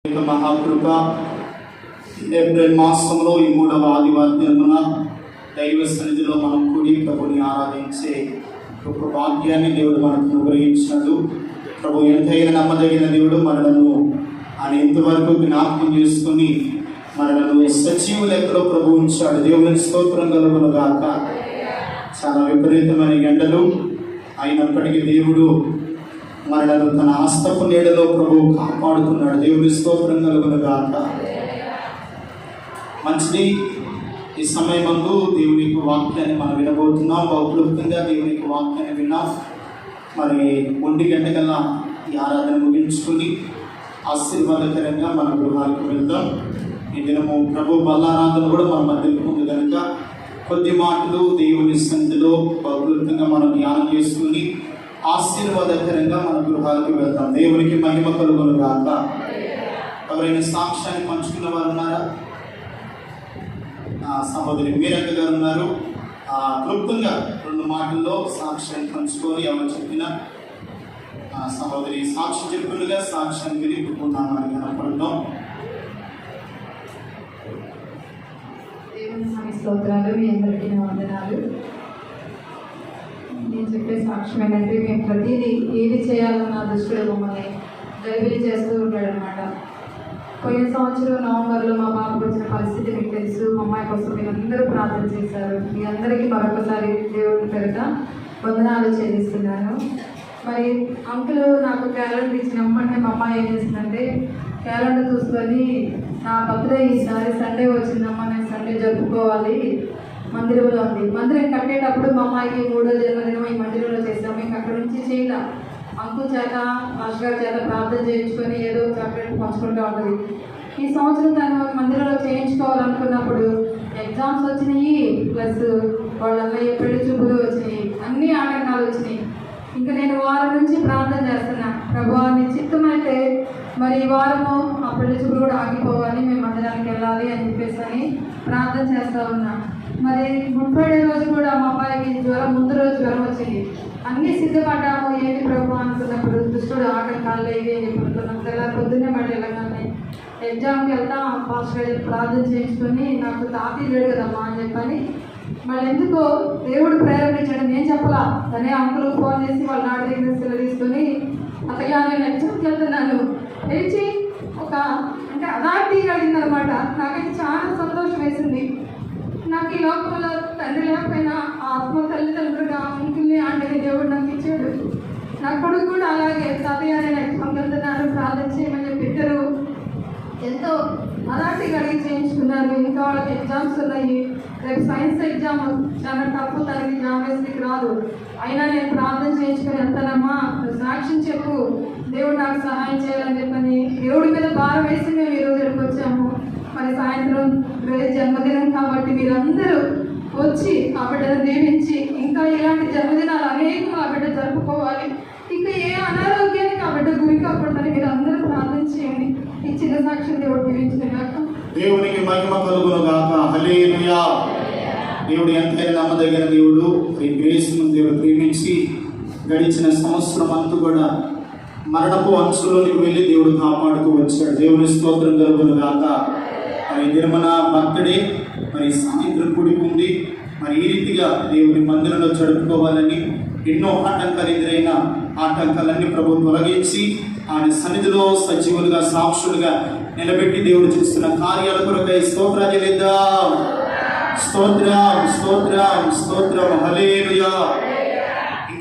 మహాకృప ఏప్రిల్ మాసంలో ఈ 3వ ఆదివారం దినమున దైవ సన్నిధిలో మనం కూడి ప్రభుని ఆరాధించే గొప్ప భాగ్యాన్ని దేవుడు మనకు అనుగ్రహించాడు. ప్రభు ఎంతైనా నమ్మదగిన దేవుడు. మనలను ఆయన ఇంతవరకు జ్ఞాపకం చేసుకుని మనలను సజీవ లెక్కలో ప్రభు ఉంచాడు. దేవుని స్తోత్రం కలుగును గాక. చాలా విపరీతమైన ఎండలు అయినప్పటికీ దేవుడు మనలను తన హస్తపు నీడలో ప్రభు కాపాడుతున్నాడు. దేవుని స్తోత్రం కలుగును గాక. మంచిది. ఈ సమయమందు దేవుని యొక్క వాక్యాన్ని మనం వినబోతున్నాం. బహుక్లుప్తంగా దేవుని యొక్క వాక్యాన్ని విన్నాం. మరి 1 గంట కల్లా ఈ ఆరాధన ముగించుకుని ఆశీర్వాదకరంగా మన గృహాలకు వెళ్దాం. ఈ దినము ప్రభు బల్లారాధన కూడా మన మధ్యలో ఉంది కనుక కొద్ది మాటలు దేవుని సన్నిధిలో బహుక్లుప్తంగా మనం ధ్యానం చేసుకుని ఆశీర్వాదకరంగా మన గృహాలకు వెళ్తాం. దేవునికి మహిమ కలుగును గాక. ఎవరైనా సాక్ష్యాన్ని పంచుకున్న వారు ఉన్నారా? సహోదరి మీరక్క గారు ఉన్నారు. క్లుప్తంగా 2 మాటల్లో సాక్ష్యాన్ని పంచుకొని ఎవరు చెప్పినా సహోదరి సాక్షి చెప్పులుగా సాక్ష్యాన్ని వినిపుకున్నామని కనపడతాం. దేవుని స్తోత్రాలు. మీ అందరికీ వందనాలు. నేను చెప్పే సాక్ష్యం ఏంటంటే, మేము ప్రతిదీ ఏది చేయాలన్న దృష్టిలో మమ్మల్ని డెలివరీ చేస్తూ ఉంటాడు అనమాట. పోయిన సంవత్సరం నవంబర్లో మా బాబుకు వచ్చిన పరిస్థితి మీకు తెలుసు. మా అమ్మాయి కోసం మీరు అందరూ ప్రార్థన చేశారు. మీ అందరికీ మరొకసారి దేవుడి పేరిట వందనాలు చెల్లిస్తున్నాను. మరి అంకుల్ నాకు క్యాలెండర్ ఇచ్చినమ్మంటే మా అమ్మాయి ఏం చేసిందంటే, క్యాలెండర్ చూసుకొని నా బర్త్డే ఈసారి సండే వచ్చిందమ్మా, నేను సండే జరుపుకోవాలి, మందిరంలో ఉంది. మందిరం కట్టేటప్పుడు మా అమ్మాయికి 3వ జన్మదినం ఈ మందిరంలో చేస్తాము. ఇంకా అక్కడ నుంచి చేయాల అంకుల్ చేత మాస్టర్ గారి చేత ప్రార్థన చేయించుకొని ఏదో చాక్లెట్ పంచుకుంటూ ఉంటుంది. ఈ సంవత్సరం తను మందిరంలో చేయించుకోవాలనుకున్నప్పుడు ఎగ్జామ్స్ వచ్చినాయి, ప్లస్ వాళ్ళ అన్నయ్య పెళ్లి చూపులు వచ్చినాయి, అన్ని ఆటంకాలు వచ్చినాయి. ఇంకా నేను వారం నుంచి ప్రార్థన చేస్తున్నా, ప్రభువా నీ చిత్తమైతే మరి ఈ వారము ఆ పెళ్లి చూపులు కూడా ఆగిపోవాలి, మేము మందిరానికి వెళ్ళాలి అని చెప్పేసి అని ప్రార్థన చేస్తూ ఉన్నా. మరి 30వ రోజు కూడా మా అబ్బాయికి ముందు రోజు జ్వరం వచ్చింది. అన్నీ సిద్ధపడ్డాము, ఏంటి ప్రభు అనుకున్నప్పుడు దుష్టుడు ఆటంకాలు ఇవి అని చెప్పుకుంటున్నాం. తెల్లారి పొద్దున్నే మళ్ళీ వెళ్ళగానే ఎగ్జామ్కి వెళ్తా పాస్టర్ ప్రార్థన చేయించుకొని నాకు తాతీ లేడు కదమ్మా అని చెప్పని మళ్ళీ ఎందుకో దేవుడు ప్రేరేపించాడు. నేను చెప్పలా, తనే అంకులు ఫోన్ చేసి వాళ్ళ నాటి దగ్గర సెలవు తీసుకొని అతగా నేను ఎగ్జామ్కి వెళ్తున్నాను లేచి ఒక అంటే అదాటి కలిగిందనమాట. నాకైతే చాలా సంతోషం వేసింది. నాకు ఈ లోకంలో తండ్రి లేకపోయినా ఆత్మ తల్లిదండ్రులుగా అంకుల్ని ఆంటీని దేవుడు నాకు ఇచ్చాడు. నా కొడుకు కూడా అలాగే తాతయ్య నేను ఎగ్జామ్కి వెళ్తున్నాను ప్రార్థన చేయమని చెప్పి ఇద్దరు ఎంతో అలాంటి కలిగి చేయించుకున్నారు. ఇంకా వాళ్ళకి ఎగ్జామ్స్ ఉన్నాయి. రేపు సైన్స్ ఎగ్జామ్ చాలా టఫ్, తనకి జామేస్కి రాదు. అయినా నేను ప్రార్థన చేయించుకొని వెళ్తానమ్మా, సాక్ష్యం చెప్పు, దేవుడు నాకు సహాయం చేయాలని చెప్పని దేవుడి మీద భారం వేసి మేము ఈరోజు ఇక్కడికి వచ్చాము. మరి సాయంత్రం రేపు జన్మదినం కాబట్టి మీరందరూ వచ్చి ఆ బిడ్డను దీవించి ఇంకా ఇలాంటి జన్మదినాలు అనేకం ఆ బిడ్డ జరుపుకోవాలి. ఇంకా ఏ అనారోగ్యానికి ఆ బిడ్డ గురి కాకుండా మీరు అందరూ ప్రార్థన చేయండి. ఈ చిన్న సాక్ష్యం దేవుడు దీవించిన గాక. దేవునికి మహిమ కలుగును గాక. హల్లెలూయా. దేవుడు ఎంతైనా నమ్మదగిన దేవుడు. ఈ గ్రేస్ను దేవుడు ప్రేమించి గడిచిన సంవత్సరం అంతా కూడా మరణపు అంచులోనికి వెళ్ళి దేవుడు కాపాడుతూ వచ్చాడు. దేవుని స్తోత్రం కలుగును గాక. మరి నిర్మల బర్త్డే మరి సాయంత్రం కూడికి ఉంది. మరి ఈ రీతిగా దేవుని మందిరంలో జరుపుకోవాలని ఎన్నో ఆటంకాలు ఎదురైన ఆటంకాలన్నీ ప్రభు తొలగించి ఆయన సన్నిధిలో సజీవులుగా సాక్షులుగా నిలబెట్టి దేవుడు చేస్తున్న కార్యాల కొరకై స్తోత్రం చెల్లిద్దాం. స్తోత్రం స్తోత్రం స్తోత్రం. హల్లెలూయా.